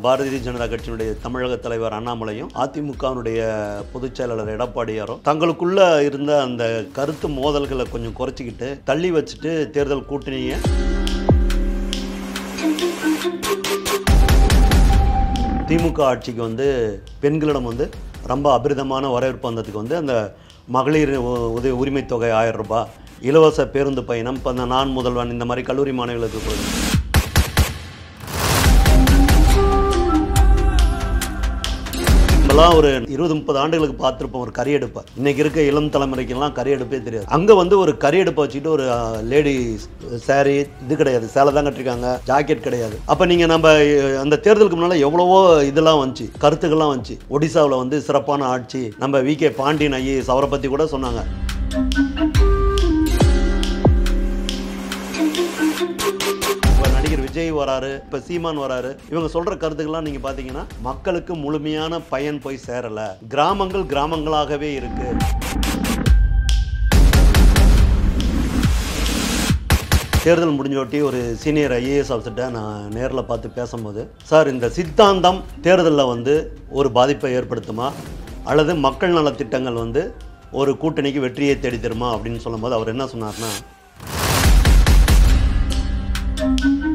பாரதிய ஜனதா கட்சியினுடைய தமிழக தலைவர் அண்ணாமலையும் அதிமுகவினுடைய பொதுச் செயலாளர் எடப்பாடியாரும் தங்களுக்குள்ள இருந்த அந்த கருத்து மோதல்களை கொஞ்சம் குறைச்சிக்கிட்டு தள்ளி வச்சுட்டு தேர்தல் கூட்டணியை திமுக ஆட்சிக்கு வந்து பெண்களிடம் வந்து ரொம்ப அபிரிதமான வரவேற்பு வந்ததுக்கு வந்து அந்த மகளிர் உரிமை தொகை 1000 ரூபாய், இலவச பேருந்து பயணம், இப்போ அந்த நான் முதல்வன் இந்த மாதிரி கல்லூரி மாணவிகளுக்கு கொடுக்கும். இப்பெல்லாம் ஒரு 20-30 ஆண்டுகளுக்கு பார்த்துருப்போம் ஒரு கரியெடுப்பை. இன்னைக்கு இருக்க இளம் தலைமுறைக்கெல்லாம் கரியெடுப்பே தெரியாது. அங்கே வந்து ஒரு கரியெடுப்பை வச்சுக்கிட்டு ஒரு லேடி சாரி இது கிடையாது, சேலை தான் கட்டிருக்காங்க, ஜாக்கெட் கிடையாது. அப்போ நீங்கள் நம்ம அந்த தேர்தலுக்கு முன்னால் எவ்வளவோ இதெல்லாம் வந்துச்சு, கருத்துக்கள்லாம் வந்துச்சு. ஒடிசாவில் வந்து சிறப்பான ஆட்சி, நம்ம வி.கே. பாண்டியன் ஐஏஎஸ் அவரை பற்றி கூட சொன்னாங்க. நடிகர் விஜய் வராரு, இப்போ சீமான் வராரு. இவங்க சொல்ற கருத்துக்கள்லாம் நீங்க பாத்தீங்கன்னா மக்களுக்கு முழுமையான பயன் போய் சேரல. கிராமங்கள் கிராமங்களாகவே இருக்கு. தேர்தல் முடிஞ்சோட்டி ஒரு சீனியர் ஐஏஎஸ் ஆஃபீஸர்கிட்ட நான் நேரில் பார்த்து பேசும்போது, சார் இந்த சித்தாந்தம் தேர்தலில் வந்து ஒரு பாதிப்பை ஏற்படுத்துமா அல்லது மக்கள் நலத்திட்டங்கள் வந்து ஒரு கூட்டணிக்கு வெற்றியை தேடி தருமா அப்படின்னு சொல்லும்போது அவர் என்ன சொன்னார்னா,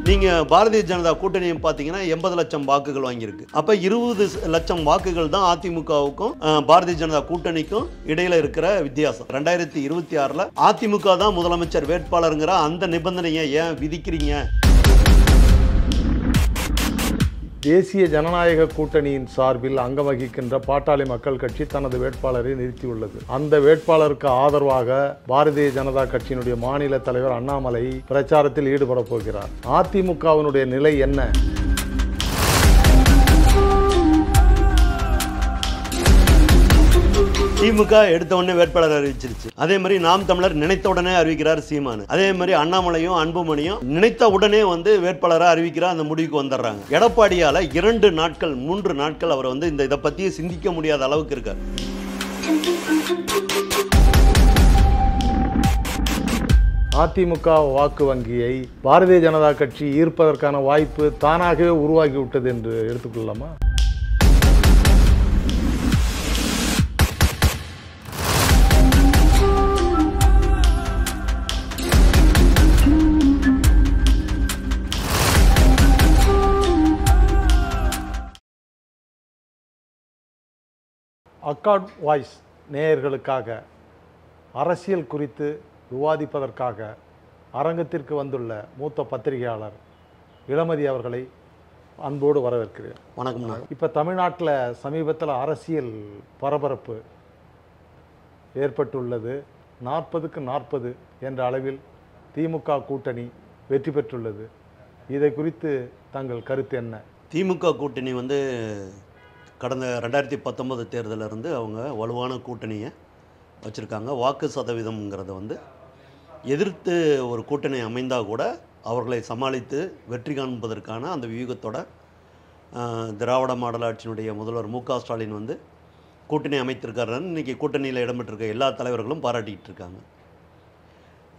நீங்கள் பாரதிய ஜனதா கூட்டணியும் பார்த்தீங்கன்னா 80 லட்சம் வாக்குகள் வாங்கியிருக்கு. அப்போ 20 லட்சம் வாக்குகள் தான் அதிமுகவுக்கும் பாரதிய ஜனதா கூட்டணிக்கும் இடையில இருக்கிற வித்தியாசம். 2026 அதிமுக தான் முதலமைச்சர் வேட்பாளருங்கிற அந்த நிபந்தனையை ஏன் விதிக்கிறீங்க? தேசிய ஜனநாயக கூட்டணியின் சார்பில் அங்கம் வகிக்கின்ற பாட்டாளி மக்கள் கட்சி தனது வேட்பாளரை நிறுத்தியுள்ளது. அந்த வேட்பாளருக்கு ஆதரவாக பாரதிய ஜனதா கட்சியினுடைய மாநில தலைவர் அண்ணாமலை பிரச்சாரத்தில் ஈடுபட போகிறார். அதிமுகவினுடைய நிலை என்ன? திமுக எடுத்த உடனே வேட்பாளர் அறிவிச்சிருச்சு. அதே மாதிரி நாம் தமிழர் நினைத்த உடனே அறிவிக்கிறார் சீமான். அதே மாதிரி அண்ணாமலையும் அன்புமணியும் நினைத்த உடனே வந்து வேட்பாளராக அறிவிக்கிறார், அந்த முடிவுக்கு வந்துடுறாங்க. எடப்பாடியால 2 நாட்கள் 3 நாட்கள் அவர் வந்து இதை பத்தி சிந்திக்க முடியாத அளவுக்கு இருக்கார். அதிமுக வாக்கு வங்கியை பாரதிய ஜனதா கட்சி ஈர்ப்பதற்கான வாய்ப்பு தானாகவே உருவாகிவிட்டது என்று எடுத்துக்கொள்ளலாமா? அக்கார்ட் வாய்ஸ் நேயர்களுக்காக அரசியல் குறித்து விவாதிப்பதற்காக அரங்கத்திற்கு வந்துள்ள மூத்த பத்திரிகையாளர் இளமதி அவர்களை அன்போடு வரவேற்கிறேன். வணக்கம். இப்போ தமிழ்நாட்டில் சமீபத்தில் அரசியல் பரபரப்பு ஏற்பட்டுள்ளது. 40க்கு 40 என்ற அளவில் திமுக கூட்டணி வெற்றி பெற்றுள்ளது. இதை குறித்து தங்கள் கருத்து என்ன? திமுக கூட்டணி வந்து கடந்த 2019 தேர்தலிருந்து அவங்க வலுவான கூட்டணியை வச்சுருக்காங்க. வாக்கு சதவீதம்ங்கிறத வந்து எதிர்த்து ஒரு கூட்டணி அமைந்தால் கூட அவர்களை சமாளித்து வெற்றி காண்பதற்கான அந்த வியூகத்தோட திராவிட மாடல் ஆட்சியினுடைய முதல்வர் மு.க. ஸ்டாலின் வந்து கூட்டணி அமைத்திருக்காருன்னு இன்றைக்கி கூட்டணியில் இடம்பெற்றிருக்க எல்லா தலைவர்களும் பாராட்டிகிட்டு இருக்காங்க.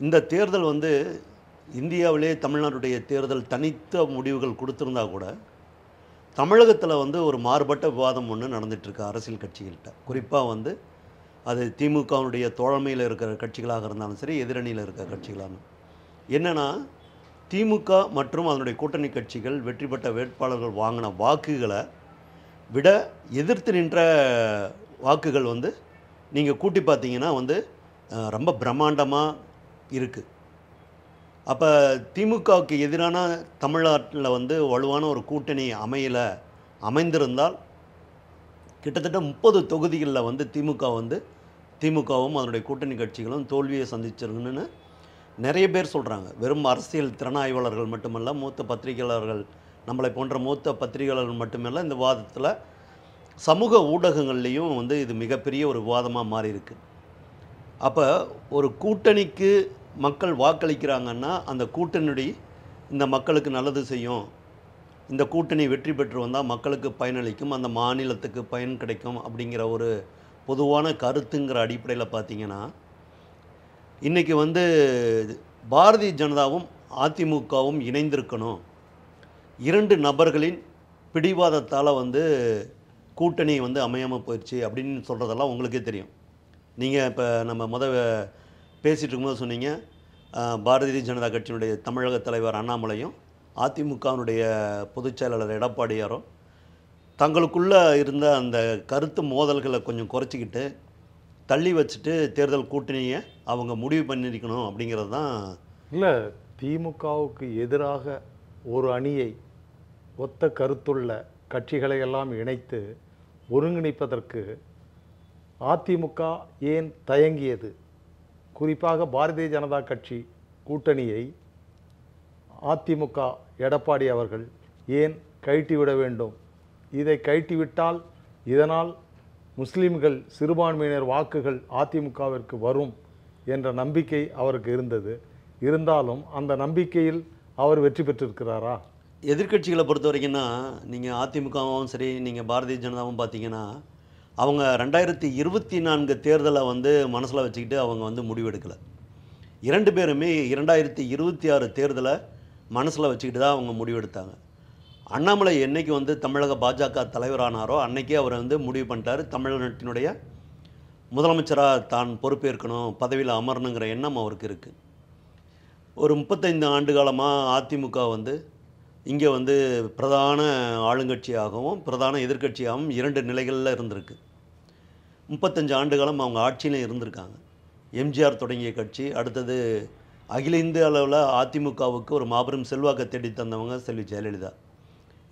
இந்த தேர்தல் வந்து இந்தியாவிலே தமிழ்நாட்டுடைய தேர்தல் தனித்த முடிவுகள் கொடுத்துருந்தா கூட தமிழகத்தில் வந்து ஒரு மாறுபட்ட விவாதம் ஒன்று நடந்துகிட்ருக்கு அரசியல் கட்சிகள்கிட்ட. குறிப்பாக வந்து அது திமுகவுடைய தோழமையில் இருக்கிற கட்சிகளாக இருந்தாலும் சரி, எதிரணியில் இருக்கிற கட்சிகளாக. என்னென்னா, திமுக மற்றும் அதனுடைய கூட்டணி கட்சிகள் வெற்றி பெற்ற வேட்பாளர்கள் வாங்கின வாக்குகளை விட எதிர்த்து நின்ற வாக்குகள் வந்து நீங்கள் கூட்டி பார்த்தீங்கன்னா வந்து ரொம்ப பிரம்மாண்டமாக இருக்குது. அப்போ திமுகவுக்கு எதிரான தமிழ்நாட்டில் வந்து வலுவான ஒரு கூட்டணி அமைந்திருந்தால் கிட்டத்தட்ட 30 தொகுதிகளில் வந்து திமுகவும் அதனுடைய கூட்டணி கட்சிகளும் தோல்வியை சந்திச்சிருக்குன்னு நிறைய பேர் சொல்கிறாங்க. வெறும் அரசியல் திறனாய்வாளர்கள் மட்டுமல்ல, மூத்த பத்திரிகையாளர்கள், நம்மளை போன்ற மூத்த பத்திரிகையாளர்கள் மட்டுமல்ல, இந்த விவாதத்தில் சமூக ஊடகங்கள்லேயும் வந்து இது மிகப்பெரிய ஒரு விவாதமாக மாறி இருக்கு. அப்போ ஒரு கூட்டணிக்கு மக்கள் வாக்களிக்கிறாங்கன்னா அந்த கூட்டணி இந்த மக்களுக்கு நல்லது செய்யும், இந்த கூட்டணி வெற்றி பெற்று வந்தால் மக்களுக்கு பயனளிக்கும், அந்த மாநிலத்துக்கு பயன் கிடைக்கும் அப்படிங்கிற ஒரு பொதுவான கருத்துங்கிற அடிப்படையில் பார்த்திங்கன்னா, இன்றைக்கி வந்து பாரதிய ஜனதாவும் அதிமுகவும் இணைந்திருக்கணும். 2 நபர்களின் பிடிவாதத்தால் வந்து கூட்டணி வந்து அமையாமல் போயிடுச்சு அப்படின்னு சொல்கிறதெல்லாம் உங்களுக்கே தெரியும். நீங்கள் இப்போ நம்ம பேசிகிட்டு இருக்கும்போது சொன்னீங்க, பாரதிய ஜனதா கட்சியினுடைய தமிழக தலைவர் அண்ணாமலையும் அதிமுகவினுடைய பொதுச் செயலாளர் எடப்பாடியாரும் தங்களுக்குள்ளே இருந்த அந்த கருத்து மோதல்களை கொஞ்சம் குறைச்சிக்கிட்டு தள்ளி வச்சுட்டு தேர்தல் கூட்டணியை அவங்க முடிவு பண்ணியிருக்கணும் அப்படிங்கிறது தான். இல்லை, திமுகவுக்கு எதிராக ஒரு அணியை ஒத்த கருத்துள்ள கட்சிகளை எல்லாம் இணைத்து ஒருங்கிணைப்பதற்கு அதிமுக ஏன் தயங்கியது? குறிப்பாக பாரதிய ஜனதா கட்சி கூட்டணியை அதிமுக எடப்பாடி அவர்கள் ஏன் கழட்டிவிட வேண்டும்? இதை கழட்டிவிட்டால் இதனால் முஸ்லிம்கள் சிறுபான்மையினர் வாக்குகள் அதிமுகவிற்கு வரும் என்ற நம்பிக்கை அவருக்கு இருந்தது. இருந்தாலும் அந்த நம்பிக்கையில் அவர் வெற்றி பெற்றிருக்கிறாரா? எதிர்க்கட்சிகளை பொறுத்த வரைக்கும்னா, நீங்கள் அதிமுகவும் சரி, நீங்கள் பாரதிய ஜனதாவும் பார்த்தீங்கன்னா, அவங்க 2024 தேர்தலை வந்து மனசில் வச்சுக்கிட்டு அவங்க வந்து முடிவெடுக்கலை. 2 பேருமே 2026 தேர்தலை மனசில் வச்சுக்கிட்டு தான் அவங்க முடிவெடுத்தாங்க. அண்ணாமலை என்னைக்கு வந்து தமிழக பாஜக தலைவரானாரோ அன்னைக்கே அவர் வந்து முடிவு பண்ணிட்டார், தமிழ்நாட்டினுடைய முதலமைச்சராக தான் பொறுப்பேற்கணும், பதவியில் அமரணுங்கிற எண்ணம் அவருக்கு இருக்குது. ஒரு 35 ஆண்டு காலமாக அதிமுக வந்து இங்கே வந்து பிரதான ஆளுங்கட்சியாகவும் பிரதான எதிர்க்கட்சியாகவும் 2 நிலைகளில் இருந்திருக்கு. 35 ஆண்டு காலம் அவங்க ஆட்சியிலும் இருந்திருக்காங்க. எம்ஜிஆர் தொடங்கிய கட்சி, அடுத்தது அகில இந்திய அளவில் அதிமுகவுக்கு ஒரு மாபெரும் செல்வாக்கை தேடி தந்தவங்க செல்வி ஜெயலலிதா.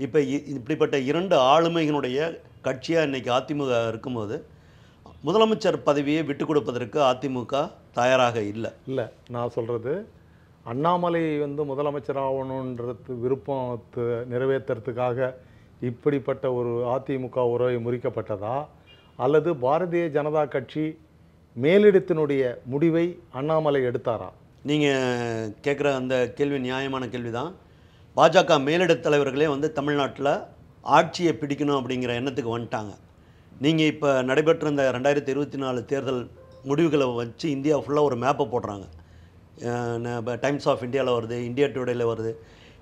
இப்போ இப்படிப்பட்ட 2 ஆளுமைகளுடைய கட்சியாக இன்றைக்கி அதிமுக இருக்கும்போது முதலமைச்சர் பதவியை விட்டு கொடுப்பதற்கு அதிமுக தயாராக இல்லை. நான் சொல்கிறது, அண்ணாமலை வந்து முதலமைச்சர் ஆகணுன்றது விருப்பத்தை நிறைவேற்றுறதுக்காக இப்படிப்பட்ட ஒரு அதிமுக உறவை முறிக்கப்பட்டதா, அல்லது பாரதிய ஜனதா கட்சி மேலிடத்தினுடைய முடிவை அண்ணாமலை எடுத்தாரா? நீங்கள் கேட்குற அந்த கேள்வி நியாயமான கேள்வி தான். பாஜக மேலிடத் தலைவர்களே வந்து தமிழ்நாட்டில் ஆட்சியை பிடிக்கணும் அப்படிங்கிற எண்ணத்துக்கு வந்துட்டாங்க. நீங்கள் இப்போ நடைபெற்ற இந்த 2024 தேர்தல் முடிவுகளை வச்சு இந்தியா ஃபுல்லாக ஒரு மேப்பை போடுறாங்க. டைம்ஸ் ஆஃப் இந்தியாவில் வருது, இந்தியா டுடேயில் வருது.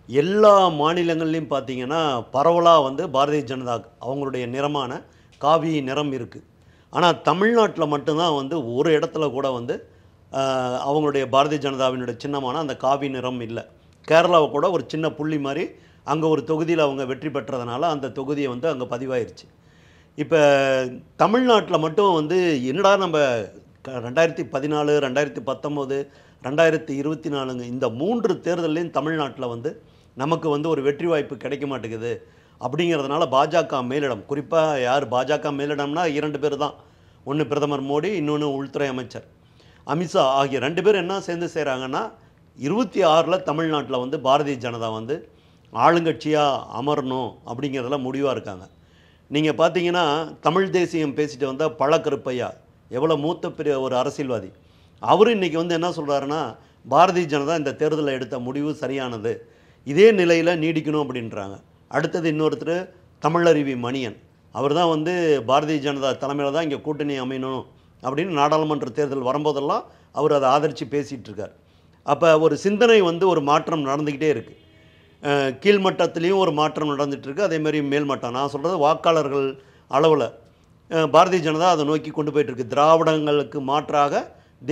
எல்லா மாநிலங்கள்லையும் பார்த்தீங்கன்னா பரவலாக வந்து பாரதிய ஜனதா அவங்களுடைய நிறமான காவி நிறம் இருக்குது. ஆனால் தமிழ்நாட்டில் மட்டும்தான் வந்து ஒரு இடத்துல கூட வந்து அவங்களுடைய பாரதிய ஜனதாவினுடைய சின்னமான அந்த காவி நிறம் இல்லை. கேரளாவை கூட ஒரு சின்ன புள்ளி மாதிரி அங்கே ஒரு தொகுதியில் அவங்க வெற்றி பெற்றதுனால அந்த தொகுதியை வந்து அங்கே பதிவாயிருச்சு. இப்போ தமிழ்நாட்டில் மட்டும் வந்து என்னடா நம்ம 2014, 2019, 2024 இந்த 3 தேர்தலையும் தமிழ்நாட்டில் வந்து நமக்கு வந்து ஒரு வெற்றி வாய்ப்பு கிடைக்க மாட்டேங்குது அப்படிங்கிறதுனால பாஜக மேலிடம், குறிப்பாக யார் பாஜக மேலிடம்னா 2 பேர் தான். ஒன்று பிரதமர் மோடி, இன்னொன்று உள்துறை அமைச்சர் அமித்ஷா ஆகிய 2 பேர் என்ன சேர்ந்து செய்கிறாங்கன்னா 26 தமிழ்நாட்டில் வந்து பாரதிய ஜனதா வந்து ஆளுங்கட்சியாக அமரணும் அப்படிங்கிறதுல முடிவாக இருக்காங்க. நீங்கள் பார்த்தீங்கன்னா தமிழ் தேசியம் பேசிட்டு வந்தால் பழக்கருப்பையா எவ்வளோ மூத்த பெரிய ஒரு அரசியல்வாதி, அவரும் இன்றைக்கி வந்து என்ன சொல்கிறாருன்னா பாரதிய ஜனதா இந்த தேர்தலில் எடுத்த முடிவு சரியானது, இதே நிலையில் நீடிக்கணும் அப்படின்றாங்க. அடுத்தது இன்னொருத்தர் தமிழருவி மணியன், அவர் தான் வந்து பாரதிய ஜனதா தலைமையில் தான் இங்கே கூட்டணி அமையணும் அப்படின்னு நாடாளுமன்ற தேர்தல் வரும்போதெல்லாம் அவர் அதை ஆதரித்து பேசிகிட்டு இருக்கார். அப்போ ஒரு சிந்தனை வந்து ஒரு மாற்றம் நடந்துக்கிட்டே இருக்குது. கீழ்மட்டத்துலேயும் ஒரு மாற்றம் நடந்துகிட்ருக்கு, அதேமாதிரி மேல்மட்டம். நான் சொல்கிறது வாக்காளர்கள் அளவில் பாரதிய ஜனதா அதை நோக்கி கொண்டு போயிட்டுருக்கு. திராவிடங்களுக்கு மாற்றாக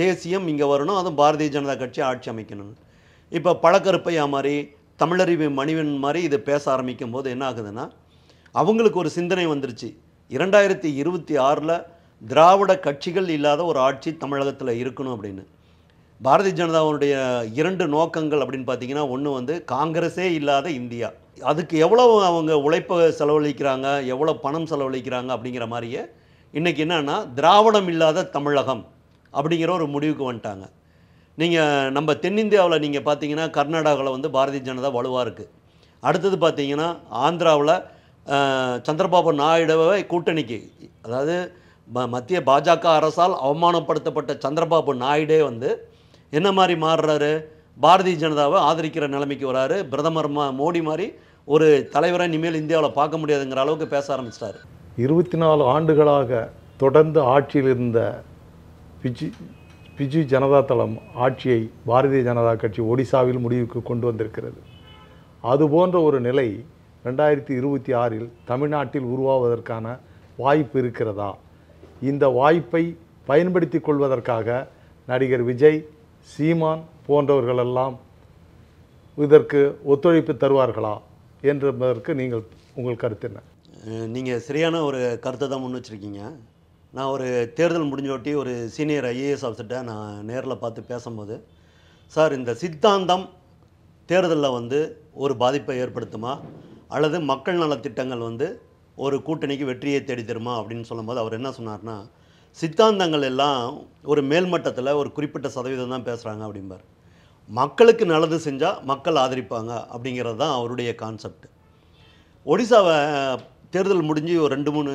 தேசியம் இங்கே வரணும், அதுவும் பாரதிய ஜனதா கட்சி ஆட்சி அமைக்கணும். இப்போ பழக்கருப்பையா மாதிரி தமிழறிவு மணிவன் மாதிரி இதை பேச ஆரம்பிக்கும் போது என்ன ஆகுதுன்னா அவங்களுக்கு ஒரு சிந்தனை வந்துருச்சு, 2026 திராவிட கட்சிகள் இல்லாத ஒரு ஆட்சி தமிழகத்தில் இருக்கணும் அப்படின்னு. பாரதிய ஜனதாவுடைய 2 நோக்கங்கள் அப்படின்னு பார்த்தீங்கன்னா, ஒன்று வந்து காங்கிரஸே இல்லாத இந்தியா, அதுக்கு எவ்வளோ அவங்க உழைப்பை செலவழிக்கிறாங்க, எவ்வளோ பணம் செலவழிக்கிறாங்க அப்படிங்கிற மாதிரியே இன்றைக்கி என்னன்னா திராவிடம் இல்லாத தமிழகம் அப்படிங்கிற ஒரு முடிவுக்கு வந்துட்டாங்க. நீங்கள் நம்ம தென்னிந்தியாவில் நீங்கள் பார்த்தீங்கன்னா கர்நாடகாவில் வந்து பாரதிய ஜனதா வலுவாக இருக்குது. அடுத்தது பார்த்தீங்கன்னா ஆந்திராவில் சந்திரபாபு நாயுடுவை கூட்டணிக்கு, அதாவது மத்திய பாஜக அரசால் அவமானப்படுத்தப்பட்ட சந்திரபாபு நாயுடே வந்து என்ன மாதிரி மாறுறாரு, பாரதிய ஜனதாவை ஆதரிக்கிற நிலைமைக்கு வராரு. பிரதமர் மோடி மாதிரி ஒரு தலைவரை இனிமேல் இந்தியாவில் பார்க்க முடியாதுங்கிற அளவுக்கு பேச ஆரம்பிச்சிட்டாரு. 24 ஆண்டுகளாக தொடர்ந்து ஆட்சியில் இருந்த பிஜு ஜனதா தளம் ஆட்சியை பாரதிய ஜனதா கட்சி ஒடிசாவில் முடிவுக்கு கொண்டு வந்திருக்கிறது. அதுபோன்ற ஒரு நிலை 2026 தமிழ்நாட்டில் உருவாவதற்கான வாய்ப்பு இருக்கிறதா? இந்த வாய்ப்பை பயன்படுத்தி கொள்வதற்காக நடிகர் விஜய், சீமான் போன்றவர்களெல்லாம் இதற்கு ஒத்துழைப்பு தருவார்களா என்பதற்கு நீங்கள் உங்கள் கருத்து என்ன? நீங்கள் சரியான ஒரு கருத்தை தான் முன் வச்சுருக்கீங்க. நான் ஒரு தேர்தல் முடிஞ்சோட்டி ஒரு சீனியர் ஐஏஎஸ் ஆஃபீஸர்கிட்ட நான் நேரில் பார்த்து பேசும்போது, சார் இந்த சித்தாந்தம் தேர்தலில் வந்து ஒரு பாதிப்பை ஏற்படுத்துமா அல்லது மக்கள் நலத்திட்டங்கள் வந்து ஒரு கூட்டணிக்கு வெற்றியை தேடி தருமா அப்படின்னு சொல்லும்போது அவர் என்ன சொன்னார்னா, சித்தாந்தங்கள் எல்லாம் ஒரு மேல்மட்டத்தில் ஒரு குறிப்பிட்ட சதவீதம் தான் பேசுகிறாங்க அப்படிம்பார். மக்களுக்கு நல்லது செஞ்சால் மக்கள் ஆதரிப்பாங்க அப்படிங்கிறது தான் அவருடைய கான்செப்ட். ஒடிசாவை தேர்தல் முடிஞ்சு ஒரு 2-3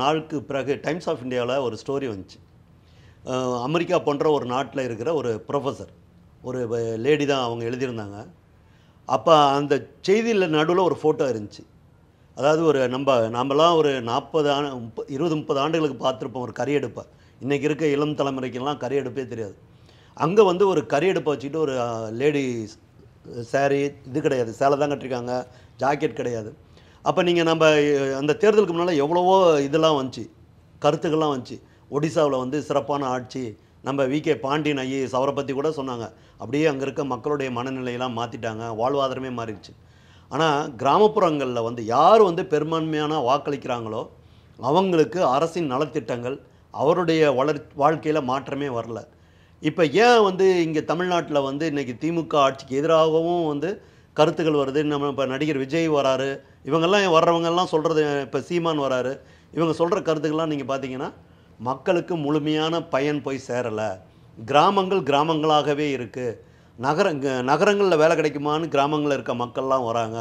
நாளுக்கு பிறகு டைம்ஸ் ஆஃப் இந்தியாவில் ஒரு ஸ்டோரி வந்துச்சு. அமெரிக்கா போன்ற ஒரு நாட்டில் இருக்கிற ஒரு ப்ரொஃபஸர், ஒரு லேடி தான் அவங்க எழுதியிருந்தாங்க. அப்போ அந்த செய்தியில் நடுவில் ஒரு ஃபோட்டோ இருந்துச்சு. அதாவது ஒரு நம்மலாம் ஒரு 20-30 ஆண்டுகளுக்கு பார்த்துருப்போம் ஒரு கரியடுப்பை. இன்றைக்கி இருக்க இளம் தலைமுறைக்கெல்லாம் கரியடுப்பே தெரியாது. அங்கே வந்து ஒரு கரியடுப்பை வச்சுக்கிட்டு ஒரு லேடி சாரீ இது கிடையாது, சேலை தான் கட்டிருக்காங்க, ஜாக்கெட் கிடையாது. அப்போ நீங்கள் நம்ம அந்த தேர்தலுக்கு முன்னால் எவ்வளவோ இதெல்லாம் வந்துச்சு, கருத்துக்கள்லாம் வந்துச்சு. ஒடிசாவில் வந்து சிறப்பான ஆட்சி, நம்ம விகே பாண்டியன் ஐஏஎஸ் அவரை பற்றி கூட சொன்னாங்க. அப்படியே அங்கே இருக்க மக்களுடைய மனநிலையெல்லாம் மாற்றிட்டாங்க, வாழ்வாதாரமே மாறிடுச்சு. ஆனால் கிராமப்புறங்களில் வந்து யார் வந்து பெரும்பான்மையான வாக்களிக்கிறாங்களோ அவங்களுக்கு அரசின் நலத்திட்டங்கள் அவருடைய வாழ்க்கையில் மாற்றமே வரல. இப்போ ஏன் வந்து இங்கே தமிழ்நாட்டில் வந்து இன்றைக்கி திமுக ஆட்சிக்கு எதிராகவும் வந்து கருத்துக்கள் வருது. நம்ம இப்போ நடிகர் விஜய் வராரு, இவங்கெல்லாம் வர்றவங்கெல்லாம் சொல்கிறது, இப்போ சீமான் வராரு, இவங்க சொல்கிற கருத்துக்கள்லாம் நீங்கள் பார்த்தீங்கன்னா மக்களுக்கு முழுமையான பயன் போய் சேரலை. கிராமங்கள் கிராமங்களாகவே இருக்குது. நகரங்களில் வேலை கிடைக்குமான்னு கிராமங்களில் இருக்க மக்கள்லாம் வராங்க.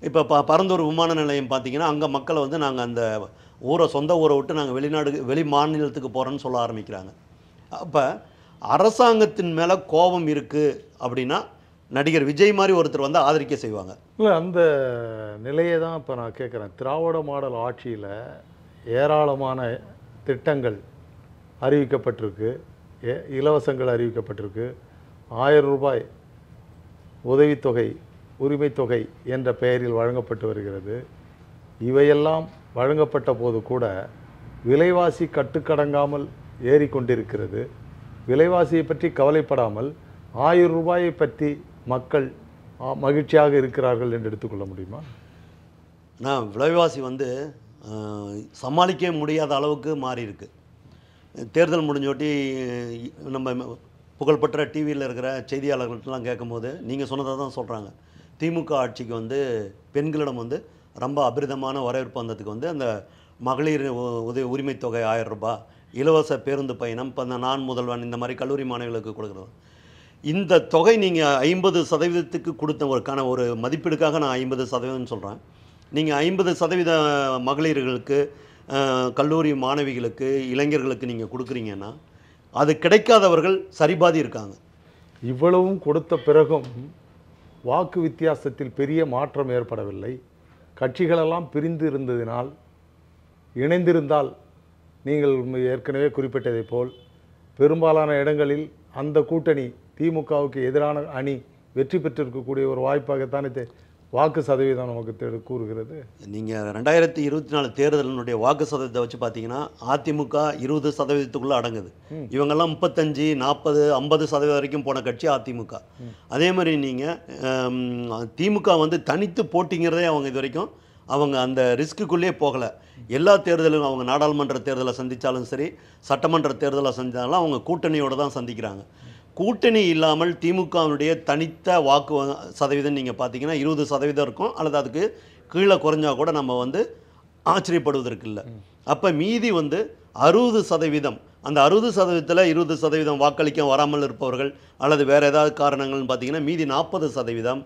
இப்போ பரந்தூர் விமான நிலையம் பார்த்தீங்கன்னா அங்கே மக்களை வந்து நாங்கள் அந்த சொந்த ஊரை விட்டு நாங்கள் வெளி மாநிலத்துக்கு போகிறோன்னு சொல்ல ஆரம்பிக்கிறாங்க. அப்போ அரசாங்கத்தின் மேலே கோபம் இருக்குது அப்படின்னா நடிகர் விஜய் மாதிரி ஒருத்தர் வந்து ஆதரிக்க செய்வாங்க. இல்லை, அந்த நிலையை தான் இப்போ நான் கேட்குறேன். திராவிட மாடல் ஆட்சியில் ஏராளமான திட்டங்கள் அறிவிக்கப்பட்டிருக்கு, இலவசங்கள் அறிவிக்கப்பட்டிருக்கு, 1000 ரூபாய் உதவித்தொகை, உரிமைத்தொகை என்ற பெயரில் வழங்கப்பட்டு வருகிறது. இவையெல்லாம் வழங்கப்பட்ட போது கூட விலைவாசி கட்டுக்கடங்காமல் ஏறிக்கொண்டிருக்கிறது. விலைவாசியை பற்றி கவலைப்படாமல் 1000 ரூபாயை பற்றி மக்கள் மகிழ்ச்சியாக இருக்கிறார்கள் என்று எடுத்துக்கொள்ள முடியுமா? நான் விலைவாசி வந்து சமாளிக்க முடியாத அளவுக்கு மாறி இருக்கு. தேர்தல் முடிஞ்சோட்டி நம்ம புகழ்பெற்ற டிவியில் இருக்கிற செய்தியாளர்கள்ட்டெலாம் கேட்கும்போது நீங்கள் சொன்னதை தான் சொல்கிறாங்க. திமுக ஆட்சிக்கு வந்து பெண்களிடம் வந்து ரொம்ப அபிரிதமான வரவேற்பு வந்ததுக்கு வந்து அந்த மகளிர் உரிமைத்தொகை 1000 ரூபாய், இலவச பேருந்து பயணம், இப்போ அந்த நான் முதல்வன் இந்த மாதிரி கல்லூரி மாணவிகளுக்கு கொடுக்குறது. இந்த தொகை நீங்கள் 50% கொடுத்த ஒரு மதிப்பீடுக்காக நான் 50% சொல்கிறேன். நீங்கள் 50% மகளிர்களுக்கு, கல்லூரி மாணவிகளுக்கு, இளைஞர்களுக்கு நீங்கள் கொடுக்குறீங்கன்னா அது கிடைக்காதவர்கள் சரிபாதி இருக்காங்க. இவ்வளவும் கொடுத்த பிறகும் வாக்கு வித்தியாசத்தில் பெரிய மாற்றம் ஏற்படவில்லை. கட்சிகளெல்லாம் பிரிந்து இருந்ததினால், இணைந்திருந்தால் நீங்கள் ஏற்கனவே குறிப்பிட்டதை போல் பெரும்பாலான இடங்களில் அந்த கூட்டணி திமுகவுக்கு எதிரான அணி வெற்றி பெற்றிருக்கக்கூடிய ஒரு வாய்ப்பாகத்தானே வாக்கு சதவீதம் நமக்கு கூறுகிறது. நீங்கள் 2024 தேர்தலினுடைய வாக்கு சதவீதத்தை வச்சு பார்த்தீங்கன்னா அதிமுக 20% அடங்குது. இவங்கெல்லாம் 35, 40, 50% வரைக்கும் போன கட்சி அதிமுக. அதே மாதிரி நீங்கள் திமுக வந்து தனித்து போட்டிங்கிறதே அவங்க இது வரைக்கும் அவங்க அந்த ரிஸ்க்குள்ளே போகலை. எல்லா தேர்தலும் அவங்க நாடாளுமன்ற தேர்தலை சந்தித்தாலும் சரி, சட்டமன்ற தேர்தலை சந்தித்தாலும் அவங்க கூட்டணியோடு தான் சந்திக்கிறாங்க. கூட்டணி இல்லாமல் திமுகவினுடைய தனித்த வாக்கு சதவீதம் நீங்கள் பார்த்தீங்கன்னா 20% இருக்கும், அல்லது அதுக்கு கீழே குறைஞ்சா கூட நம்ம வந்து ஆச்சரியப்படுவதற்கு இல்லை. அப்போ மீதி வந்து 60%. அந்த 60%ல் 20% வாக்களிக்க வராமல் இருப்பவர்கள் அல்லது வேறு ஏதாவது காரணங்கள்னு பார்த்தீங்கன்னா மீதி 40%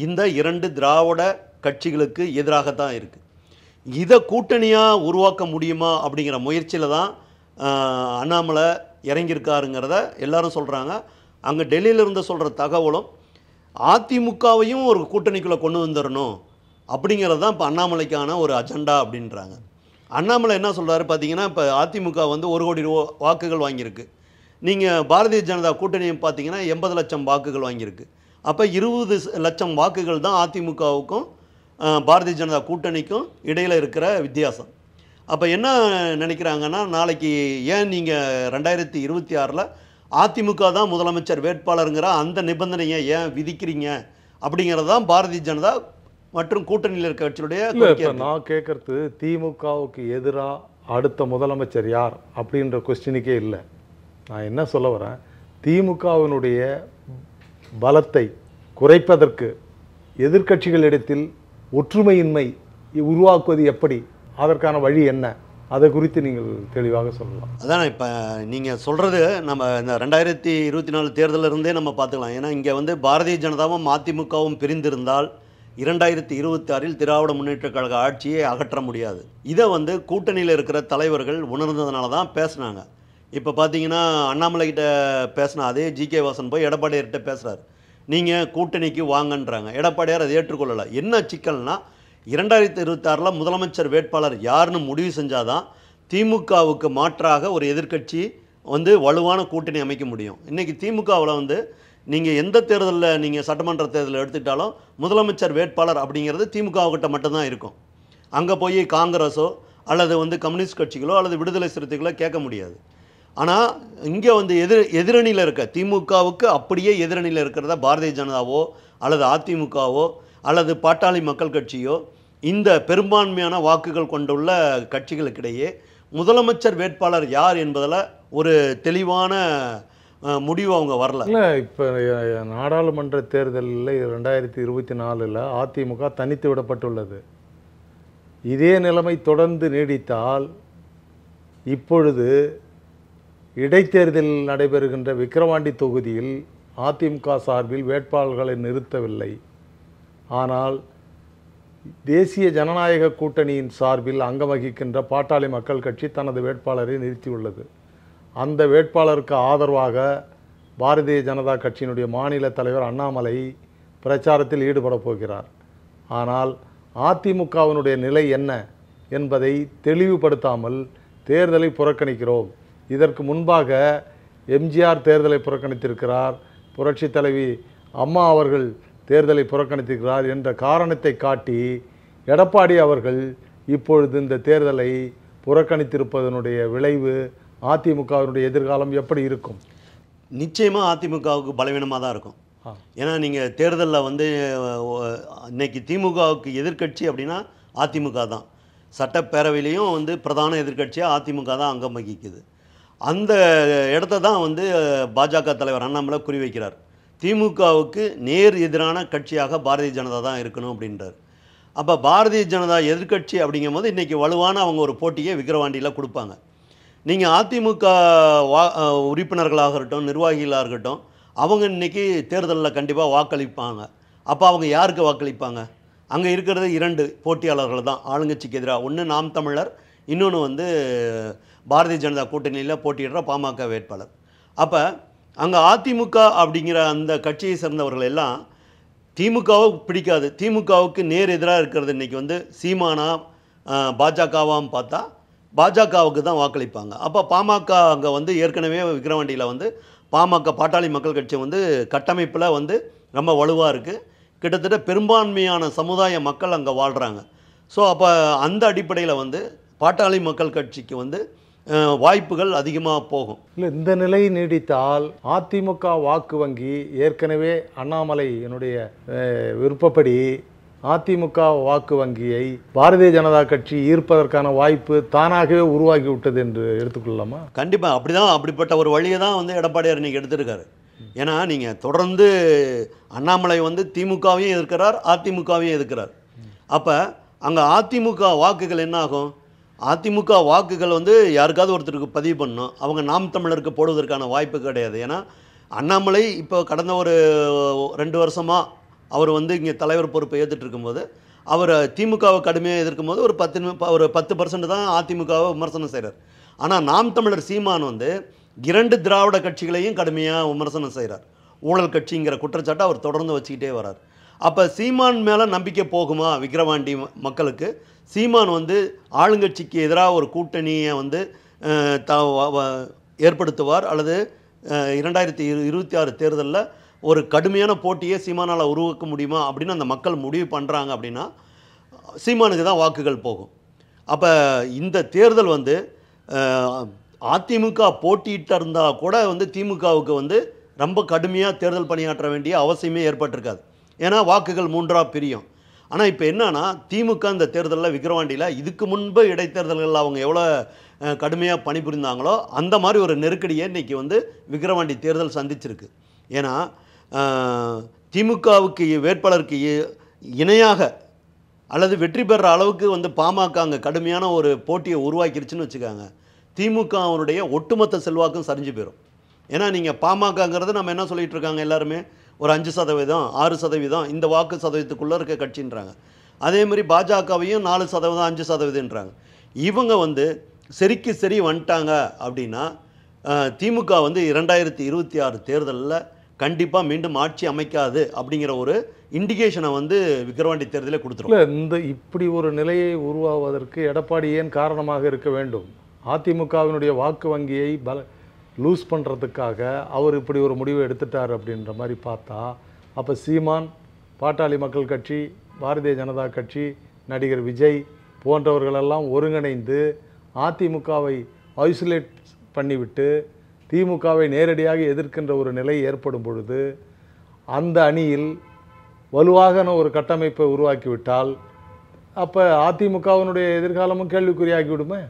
இந்த 2 திராவிட கட்சிகளுக்கு எதிராகத்தான் இருக்குது. இதை கூட்டணியாக உருவாக்க முடியுமா அப்படிங்கிற முயற்சியில் தான் அண்ணாமலை இறங்கியிருக்காருங்கிறத எல்லாரும் சொல்கிறாங்க. அங்கே டெல்லியிலிருந்து சொல்கிற தகவலும் அதிமுகவையும் ஒரு கூட்டணிக்குள்ளே கொண்டு வந்துடணும் அப்படிங்கிறது தான் இப்போ அண்ணாமலைக்கான ஒரு அஜெண்டா அப்படின்றாங்க. அண்ணாமலை என்ன சொல்கிறாரு பார்த்தீங்கன்னா, இப்போ அதிமுக வந்து 1 கோடி வாக்குகள் வாங்கியிருக்கு. நீங்கள் பாரதிய ஜனதா கூட்டணியை பார்த்தீங்கன்னா 80 லட்சம் வாக்குகள் வாங்கியிருக்கு. அப்போ 20 லட்சம் வாக்குகள் தான் அதிமுகவுக்கும் பாரதிய ஜனதா கூட்டணிக்கும் இடையில் இருக்கிற வித்தியாசம். அப்போ என்ன நினைக்கிறாங்கன்னா, நாளைக்கு ஏன் நீங்கள் 2026 அதிமுக தான் முதலமைச்சர் வேட்பாளருங்கிற அந்த நிபந்தனையை ஏன் விதிக்கிறீங்க அப்படிங்கிறது தான் பாரதிய ஜனதா மற்றும் கூட்டணியில் இருக்க கட்சியுடைய இப்போ நான் கேட்கறது திமுகவுக்கு எதிராக அடுத்த முதலமைச்சர் யார் அப்படின்ற கொஸ்டினுக்கே இல்லை. நான் என்ன சொல்ல வரேன், திமுகவினுடைய பலத்தை குறைப்பதற்கு எதிர்க்கட்சிகளிடத்தில் ஒற்றுமையின்மை உருவாக்குவது எப்படி, அதற்கான வழி என்ன, அதை குறித்து நீங்கள் தெளிவாக சொல்லலாம். அதான் இப்போ நீங்கள் சொல்கிறது நம்ம இந்த 2024 தேர்தலில் இருந்தே நம்ம பார்த்துக்கலாம். ஏன்னா இங்கே வந்து பாரதிய ஜனதாவும் அதிமுகவும் பிரிந்திருந்தால் 2026 திராவிட முன்னேற்றக் கழக ஆட்சியை அகற்ற முடியாது. இதை வந்து கூட்டணியில் இருக்கிற தலைவர்கள் உணர்ந்ததுனால தான் பேசுனாங்க. இப்போ பார்த்தீங்கன்னா அண்ணாமலைகிட்ட பேசினா அதே ஜி.கே. வாசன் போய் எடப்பாடியார்கிட்ட பேசுகிறார், நீங்கள் கூட்டணிக்கு வாங்கன்றாங்க. எடப்பாடியார் அதை ஏற்றுக்கொள்ளலை. என்ன சிக்கல்னா 2026 முதலமைச்சர் வேட்பாளர் யாருன்னு முடிவு செஞ்சாதான் திமுகவுக்கு மாற்றாக ஒரு எதிர்க்கட்சி வந்து வலுவான கூட்டணி அமைக்க முடியும். இன்றைக்கி திமுகவில் வந்து நீங்கள் எந்த தேர்தலில் நீங்கள் சட்டமன்ற தேர்தலில் எடுத்துக்கிட்டாலும் முதலமைச்சர் வேட்பாளர் அப்படிங்கிறது திமுகவுக்கிட்ட மட்டும்தான் இருக்கும். அங்கே போய் காங்கிரஸோ அல்லது வந்து கம்யூனிஸ்ட் கட்சிகளோ அல்லது விடுதலை சிறுத்தைகளோ கேட்க முடியாது. ஆனால் இங்கே வந்து எதிரணியில் இருக்க திமுகவுக்கு அப்படியே எதிரணியில் இருக்கிறத பாரதிய ஜனதாவோ அல்லது அதிமுகவோ அல்லது பாட்டாளி மக்கள் கட்சியோ இந்த பெரும்பான்மையான வாக்குகள் கொண்டுள்ள கட்சிகளுக்கிடையே முதலமைச்சர் வேட்பாளர் யார் என்பதில் ஒரு தெளிவான முடிவு அவங்க வரல. இல்லை, இப்போ நாடாளுமன்ற தேர்தலில் 2024 அதிமுக தனித்து விடப்பட்டுள்ளது. இதே நிலைமை தொடர்ந்து நீடித்தால் இப்பொழுது இடைத்தேர்தலில் நடைபெறுகின்ற விக்கிரவாண்டி தொகுதியில் அதிமுக சார்பில் வேட்பாளர்களை நிறுத்தவில்லை. ஆனால் தேசிய ஜனநாயக கூட்டணியின் சார்பில் அங்கம் வகிக்கின்ற பாட்டாளி மக்கள் கட்சி தனது வேட்பாளரை நிறுத்தியுள்ளது. அந்த வேட்பாளருக்கு ஆதரவாக பாரதிய ஜனதா கட்சியினுடைய மாநில தலைவர் அண்ணாமலை பிரச்சாரத்தில் ஈடுபட போகிறார். ஆனால் அதிமுகவினுடைய நிலை என்ன என்பதை தெளிவுபடுத்தாமல் தேர்தலை புறக்கணிக்கிறோம். இதற்கு முன்பாக எம்ஜிஆர் தேர்தலை புறக்கணித்திருக்கிறார், புரட்சி தலைவி அம்மா அவர்கள் தேர்தலை புறக்கணித்திருக்கிறார் என்ற காரணத்தை காட்டி எடப்பாடி அவர்கள் இப்பொழுது இந்த தேர்தலை புறக்கணித்திருப்பதனுடைய விளைவு அதிமுகவினுடைய எதிர்காலம் எப்படி இருக்கும்? நிச்சயமாக அதிமுகவுக்கு பலவீனமாக தான் இருக்கும். ஏன்னா நீங்கள் தேர்தலில் வந்து இன்னைக்கு திமுகவுக்கு எதிர்க்கட்சி அப்படின்னா அதிமுக தான். சட்டப்பேரவையிலையும் வந்து பிரதான எதிர்க்கட்சியாக அதிமுக தான் அங்கம் வகிக்குது. அந்த இடத்த தான் வந்து பாஜக தலைவர் அண்ணாமலை குறிவைக்கிறார். திமுகவுக்கு நேர் எதிரான கட்சியாக பாரதிய ஜனதா தான் இருக்கணும் அப்படின்றார். அப்போ பாரதிய ஜனதா எதிர்க்கட்சி அப்படிங்கும் போது இன்றைக்கி வலுவான அவங்க ஒரு போட்டியை விக்கிரவாண்டியில் கொடுப்பாங்க. நீங்கள் அதிமுக உறுப்பினர்களாக இருக்கட்டும், நிர்வாகிகளாக இருக்கட்டும், அவங்க இன்றைக்கி தேர்தலில் கண்டிப்பாக வாக்களிப்பாங்க. அப்போ அவங்க யாருக்கு வாக்களிப்பாங்க? அங்கே இருக்கிறது 2 போட்டியாளர்கள் தான் ஆளுங்கட்சிக்கு எதிராக. ஒன்று நாம் தமிழர், இன்னொன்று வந்து பாரதிய ஜனதா கூட்டணியில் போட்டியிடுற பாமக வேட்பாளர். அப்போ அங்கே அதிமுக அப்படிங்கிற அந்த கட்சியை சேர்ந்தவர்கள் எல்லாம் திமுகவை பிடிக்காது. திமுகவுக்கு நேர் எதிராக இருக்கிறது இன்றைக்கி வந்து சீமானா பாஜகவான்னு பார்த்தா பாஜகவுக்கு தான் வாக்களிப்பாங்க. அப்போ பாமக அங்கே வந்து ஏற்கனவே விக்கிரவாண்டியில் வந்து பாமக பாட்டாளி மக்கள் கட்சி வந்து கட்டமைப்பில் வந்து ரொம்ப வலுவாக இருக்குது. கிட்டத்தட்ட பெரும்பான்மையான சமுதாய மக்கள் அங்கே வாழ்கிறாங்க. ஸோ அப்போ அந்த அடிப்படையில் வந்து பாட்டாளி மக்கள் கட்சிக்கு வந்து வாய்ப்புகள் அதிகமாக போகும். இல்லை, இந்த நிலை நீடித்தால் அதிமுக வாக்கு வங்கி ஏற்கனவே அண்ணாமலை என்னுடைய விருப்பப்படி அதிமுக வாக்கு வங்கியை பாரதிய ஜனதா கட்சி ஈர்ப்பதற்கான வாய்ப்பு தானாகவே உருவாகிவிட்டது என்று எடுத்துக்கொள்ளலாமா? கண்டிப்பாக அப்படிதான். அப்படிப்பட்ட ஒரு வழியை தான் வந்து எடப்பாடியார் இன்றைக்கி எடுத்திருக்காரு. ஏன்னா நீங்கள் தொடர்ந்து அண்ணாமலை வந்து திமுகவையும் எதிர்க்கிறார், அதிமுகவையும் எதிர்க்கிறார். அப்போ அங்கே அதிமுக வாக்குகள் என்ன ஆகும்? அதிமுக வாக்குகள் வந்து யாருக்காவது ஒருத்தருக்கு பதிவு பண்ணணும். அவங்க நாம் தமிழருக்கு போடுவதற்கான வாய்ப்பு கிடையாது. ஏன்னா அண்ணாமலை இப்போ கடந்த ஒரு 2 வருஷமாக அவர் வந்து இங்கே தலைவர் பொறுப்பை ஏற்றுட்டு இருக்கும்போது அவர் திமுகவை கடுமையாக எதிர்க்கும் போது ஒரு 10% தான் அதிமுகவை விமர்சனம் செய்கிறார். ஆனால் நாம் தமிழர் சீமான் வந்து 2 திராவிட கட்சிகளையும் கடுமையாக விமர்சனம் செய்கிறார். ஊழல் கட்சிங்கிற குற்றச்சாட்டை அவர் தொடர்ந்து வச்சுக்கிட்டே வரார். அப்போ சீமான் மேலே நம்பிக்கை போகுமா விக்கிரவாண்டி மக்களுக்கு? சீமான் வந்து ஆளுங்கட்சிக்கு எதிராக ஒரு கூட்டணியை வந்து ஏற்படுத்துவார் அல்லது 2026 தேர்தலில் ஒரு கடுமையான போட்டியை சீமானால் உருவாக்க முடியுமா அப்படின்னு அந்த மக்கள் முடிவு பண்ணுறாங்க. அப்படின்னா சீமானுக்கு தான் வாக்குகள் போகும். அப்போ இந்த தேர்தல் வந்து அதிமுக போட்டிட்டு இருந்தால் கூட வந்து திமுகவுக்கு வந்து ரொம்ப கடுமையாக தேர்தல் பணியாற்ற வேண்டிய அவசியமே ஏற்பட்டிருக்காது. ஏன்னா வாக்குகள் மூன்றாக பிரியும். ஆனால் இப்போ என்னன்னா திமுக இந்த தேர்தலில் விக்கிரவாண்டியில் இதுக்கு முன்பு இடைத்தேர்தல்களில் அவங்க எவ்வளோ கடுமையாக பணிபுரிந்தாங்களோ அந்த மாதிரி ஒரு நெருக்கடியை இன்றைக்கி வந்து விக்கிரவாண்டி தேர்தல் சந்திச்சிருக்கு. ஏன்னா திமுகவுக்கு வேட்பாளருக்கு இணையாக அல்லது வெற்றி பெறுற அளவுக்கு வந்து பாமக அங்கே கடுமையான ஒரு போட்டியை உருவாக்கிருச்சுன்னு வச்சுக்காங்க, திமுகவுடைய ஒட்டுமொத்த செல்வாக்கும் சரிஞ்சு போயிடும். ஏன்னா நீங்கள் பாமகங்கிறது நம்ம என்ன சொல்லிகிட்டு இருக்காங்க எல்லாருமே ஒரு 5%, 6% இந்த வாக்கு சதவீதத்துக்குள்ளே இருக்க கட்சின்றாங்க. அதேமாதிரி பாஜகவையும் 4%, 5%ன்றாங்க. இவங்க வந்து சரிக்கு சரி வந்துட்டாங்க அப்படின்னா திமுக வந்து 2026 தேர்தலில் கண்டிப்பாக மீண்டும் ஆட்சி அமைக்காது அப்படிங்கிற ஒரு இண்டிகேஷனை வந்து விக்கிரவாண்டி தேர்தலே கொடுத்துரும். இல்லை, இப்படி ஒரு நிலையை உருவாவதற்கு எடப்பாடி ஏன் காரணமாக இருக்க வேண்டும்? அதிமுகவினுடைய வாக்கு வங்கியை லூஸ் பண்ணுறதுக்காக அவர் இப்படி ஒரு முடிவை எடுத்துட்டார் அப்படின்ற மாதிரி பார்த்தா, அப்போ சீமான், பாட்டாளி மக்கள் கட்சி, பாரதிய ஜனதா கட்சி, நடிகர் விஜய் போன்றவர்களெல்லாம் ஒருங்கிணைந்து அதிமுகவை ஐசோலேட் பண்ணிவிட்டு திமுகவை நேரடியாக எதிர்க்கின்ற ஒரு நிலை ஏற்படும் பொழுது அந்த அணியில் வலுவாக ஒரு கட்டமைப்பை உருவாக்கிவிட்டால் அப்போ அதிமுகவினுடைய எதிர்காலமும் கேள்விக்குறியாகிவிடுமே.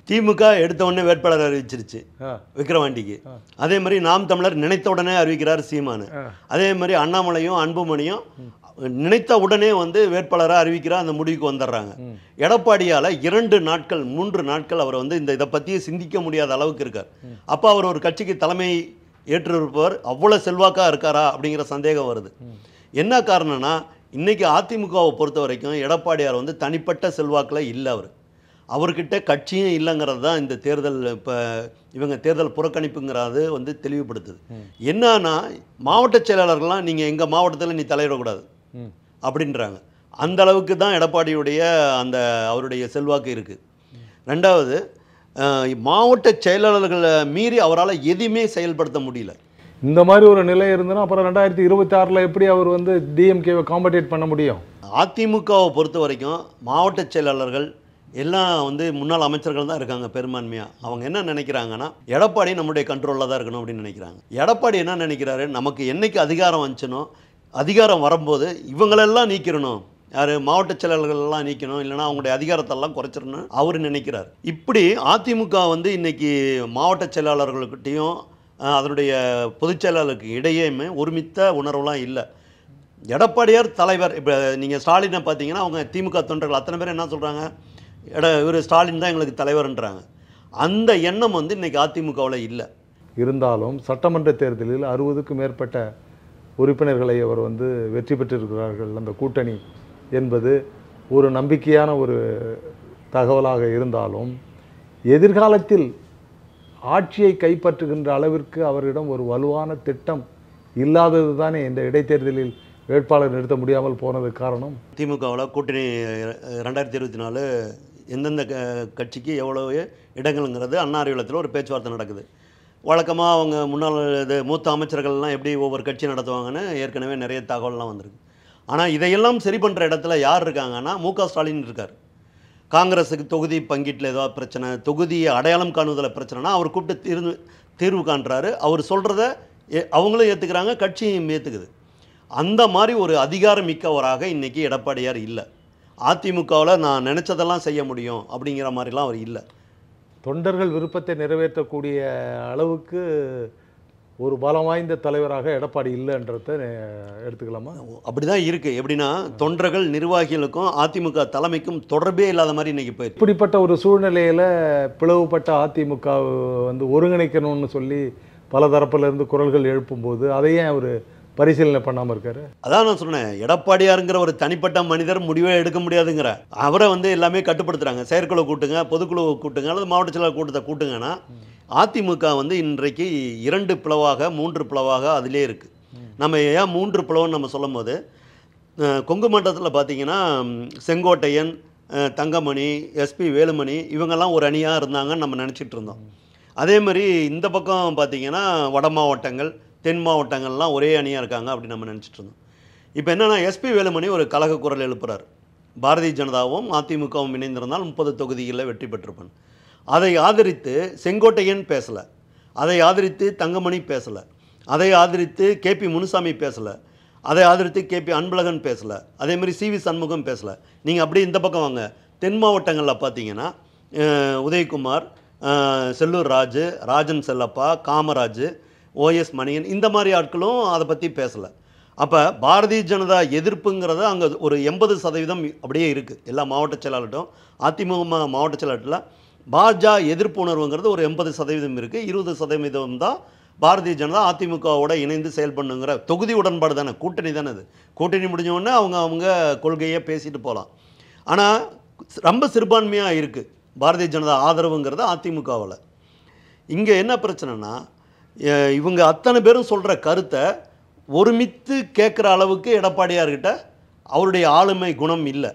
திமுக எடுத்த உடனே வேட்பாளர் அறிவிச்சிருச்சு விக்கிரவாண்டிக்கு. அதே மாதிரி நாம் தமிழர் நினைத்த உடனே அறிவிக்கிறார் சீமானு. அதே மாதிரி அண்ணாமலையும் அன்புமணியும் நினைத்த உடனே வந்து வேட்பாளராக அறிவிக்கிறார், அந்த முடிவுக்கு வந்துடுறாங்க. எடப்பாடியால் 2 நாட்கள் 3 நாட்கள் அவர் வந்து இதை பற்றியே சிந்திக்க முடியாத அளவுக்கு இருக்கார். அப்போ அவர் ஒரு கட்சிக்கு தலைமை ஏற்றிருப்பவர் அவ்வளோ செல்வாக்காக இருக்காரா அப்படிங்கிற சந்தேகம் வருது. என்ன காரணம்னா இன்றைக்கி அதிமுகவை பொறுத்த வரைக்கும் எடப்பாடியார் வந்து தனிப்பட்ட செல்வாக்கில் இல்லை. அவர்கிட்ட கட்சியும் இல்லைங்கிறது தான் இந்த தேர்தல் இப்போ இவங்க தேர்தல் புறக்கணிப்புங்கிறது வந்து தெளிவுபடுத்துது. என்னன்னா மாவட்ட செயலாளர்கள்லாம் நீங்கள் எங்கள் மாவட்டத்தில் நீ தலையிடக்கூடாது அப்படின்றாங்க. அந்த அளவுக்கு தான் எடப்பாடியுடைய அந்த அவருடைய செல்வாக்கு இருக்குது. ரெண்டாவது, மாவட்ட செயலாளர்களை மீறி அவரால் எதுவுமே செயல்படுத்த முடியல. இந்த மாதிரி ஒரு நிலை இருந்ததுன்னா அப்புறம் 2026 எப்படி அவர் வந்து டிஎம்கேவை காம்படேட் பண்ண முடியும்? அதிமுகவை பொறுத்த வரைக்கும் மாவட்ட செயலாளர்கள் எல்லாம் வந்து முன்னாள் அமைச்சர்கள் தான் இருக்காங்க பெரும்பான்மையாக. அவங்க என்ன நினைக்கிறாங்கன்னா எடப்பாடி நம்முடைய கண்ட்ரோலில் தான் இருக்கணும் அப்படின்னு நினைக்கிறாங்க. எடப்பாடி என்ன நினைக்கிறாரு, நமக்கு என்னைக்கு அதிகாரம் வந்துச்சனோ அதிகாரம் வரும்போது இவங்களெல்லாம் நீக்கிடணும், யார் மாவட்ட செயலாளர்களெல்லாம் நீக்கணும், இல்லைனா அவங்களுடைய அதிகாரத்தெல்லாம் குறைச்சிடணும் அவர் நினைக்கிறார். இப்படி அதிமுக வந்து இன்றைக்கி மாவட்ட செயலாளர்கள்கிட்டையும் அதனுடைய பொதுச் செயலாளருக்கு இடையேயுமே ஒருமித்த உணர்வுலாம் இல்லை. எடப்பாடியார் தலைவர். இப்போ நீங்கள் ஸ்டாலினை பார்த்தீங்கன்னா அவங்க திமுக தொண்டர்கள் அத்தனை பேர் என்ன சொல்கிறாங்க, இவர் ஸ்டாலின் தான் எங்களுக்கு தலைவர்ன்றாங்க. அந்த எண்ணம் வந்து இன்றைக்கி அதிமுகவில் இல்லை. இருந்தாலும் சட்டமன்ற தேர்தலில் 60க்கும் மேற்பட்ட உறுப்பினர்களை அவர் வந்து வெற்றி பெற்றிருக்கிறார்கள் அந்த கூட்டணி என்பது ஒரு நம்பிக்கையான ஒரு தகவலாக இருந்தாலும் எதிர்காலத்தில் ஆட்சியை கைப்பற்றுகின்ற அளவிற்கு அவரிடம் ஒரு வலுவான திட்டம் இல்லாதது தானே இந்த இடைத்தேர்தலில் வேட்பாளர் நிறுத்த முடியாமல் போனது காரணம். திமுகவில் கூட்டணி 2024 எந்தெந்த கட்சிக்கு எவ்வளோ இடங்கள்ங்கிறது அண்ணா அறிவுலத்தில் ஒரு பேச்சுவார்த்தை நடக்குது. வழக்கமாக அவங்க முன்னாள் மூத்த அமைச்சர்கள்லாம் எப்படி ஒவ்வொரு கட்சி நடத்துவாங்கன்னு ஏற்கனவே நிறைய தகவல்லாம் வந்திருக்கு. ஆனால் இதையெல்லாம் சரி பண்ணுற இடத்துல யார் இருக்காங்கன்னா மு.க. ஸ்டாலின் இருக்கார். காங்கிரஸுக்கு தொகுதி பங்கீட்டில் ஏதாவது பிரச்சனை, தொகுதியை அடையாளம் காணுவதில் பிரச்சனைனா அவர் கூப்பிட்டு தீர்வு காண்றாரு. அவர் சொல்கிறத அவங்களும் ஏற்றுக்கிறாங்க, கட்சியும் ஏற்றுக்குது. அந்த மாதிரி ஒரு அதிகாரம் மிக்கவராக இன்றைக்கி எடப்பாடியார் இல்லை. அதிமுகவில் நான் நினச்சதெல்லாம் செய்ய முடியும் அப்படிங்கிற மாதிரிலாம் அவர் இல்லை. தொண்டர்கள் விருப்பத்தை நிறைவேற்றக்கூடிய அளவுக்கு ஒரு பலம் வாய்ந்த தலைவராக எடப்பாடி இல்லைன்றத எடுத்துக்கலாமா? அப்படி தான் இருக்குது. எப்படின்னா தொண்டர்கள் நிர்வாகிகளுக்கும் அதிமுக தலைமைக்கும் தொடர்பே இல்லாத மாதிரி இன்றைக்கி போயிருக்கு. இப்படிப்பட்ட ஒரு சூழ்நிலையில் பிளவுபட்ட அதிமுக வந்து ஒருங்கிணைக்கணும்னு சொல்லி பல தரப்பிலிருந்து குரல்கள் எழுப்பும்போது அதையே அவர் பரிசீலனை பண்ணாமல் இருக்காரு. அதான் நான் சொன்னேன், எடப்பாடியாருங்கிற ஒரு தனிப்பட்ட மனிதர் முடிவே எடுக்க முடியாதுங்கிற அவரை வந்து எல்லாமே கட்டுப்படுத்துகிறாங்க. செயற்குழு கூட்டுங்க, பொதுக்குழு கூட்டுங்க, அல்லது மாவட்ட செயலாளர் கூட்டத்தை கூட்டுங்கன்னா அதிமுக வந்து இன்றைக்கு 2 பிளவாக 3 பிளவாக அதிலே இருக்குது. நம்ம ஏன் 3 பிளவுன்னு நம்ம சொல்லும் போது கொங்கு மண்டலத்தில் பார்த்திங்கன்னா செங்கோட்டையன், தங்கமணி, எஸ்பி வேலுமணி இவங்கெல்லாம் ஒரு அணியாக இருந்தாங்கன்னு நம்ம நினச்சிட்டு இருந்தோம். அதே மாதிரி இந்த பக்கம் பார்த்திங்கன்னா வட மாவட்டங்கள் தென் மாவட்டங்கள்லாம் ஒரே அணியாக இருக்காங்க அப்படின்னு நம்ம நினச்சிட்டு இருந்தோம். இப்போ என்னென்னா எஸ்பி வேலுமணி ஒரு கலக குரல் எழுப்புறார். பாரதிய ஜனதாவும் அதிமுகவும் இணைந்திருந்தால் 30 தொகுதிகளில் வெற்றி பெற்றிருப்பேன். அதை ஆதரித்து செங்கோட்டையன் பேசலை, அதை ஆதரித்து தங்கமணி பேசலை, அதை ஆதரித்து கேபி முனுசாமி பேசலை, அதை ஆதரித்து கேபி அன்பழகன் பேசலை, அதேமாதிரி சிவி சண்முகம் பேசலை. நீங்கள் அப்படியே இந்த பக்கம் வாங்க, தென் மாவட்டங்களில் பார்த்தீங்கன்னா உதயகுமார், செல்லூர் ராஜு, ராஜன் செல்லப்பா, காமராஜ், ஓஎஸ் மணியன், இந்த மாதிரி ஆட்களும் அதை பற்றி பேசலை. அப்போ பாரதிய ஜனதா எதிர்ப்புங்கிறது அங்கே ஒரு 80% அப்படியே இருக்குது. எல்லா மாவட்ட செயலாளர்கிட்டும் அதிமுக மாவட்ட செயலாளர்களில் பாஜக எதிர்ப்பு உணர்வுங்கிறது ஒரு 80% இருக்குது. 20% தான் பாரதிய ஜனதா அதிமுகவோட இணைந்து செயல்பண்ணுங்கிற தொகுதி உடன்பாடு தானே, கூட்டணி தானே. அது கூட்டணி முடிஞ்சோடனே அவங்க கொள்கையை பேசிட்டு போகலாம். ஆனால் ரொம்ப சிறுபான்மையாக இருக்குது பாரதிய ஜனதா ஆதரவுங்கிறது அதிமுகவில். இங்கே என்ன பிரச்சனைனா, இவங்க அத்தனை பேரும் சொல்கிற கருத்தை ஒருமித்து கேட்குற அளவுக்கு எடப்பாடியார்கிட்ட அவருடைய ஆளுமை குணம் இல்லை.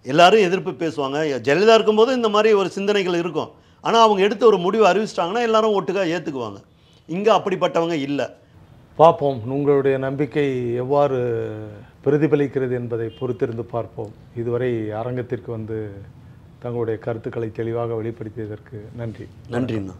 எல்லாரும் எதிர்ப்பு பேசுவாங்க. ஜெயலலிதா இருக்கும்போது இந்த மாதிரி ஒரு சிந்தனைகள் இருக்கும். ஆனால் அவங்க எடுத்து ஒரு முடிவு அறிவிச்சிட்டாங்கன்னா எல்லாரும் ஒட்டுக்காக ஏற்றுக்குவாங்க. இங்கே அப்படிப்பட்டவங்க இல்லை. பார்ப்போம், உங்களுடைய நம்பிக்கை எவ்வாறு பிரதிபலிக்கிறது என்பதை பொறுத்திருந்து பார்ப்போம். இதுவரை அரங்கத்திற்கு வந்து தங்களுடைய கருத்துக்களை தெளிவாக வெளிப்படுத்தியதற்கு நன்றி. நன்றிண்ணா.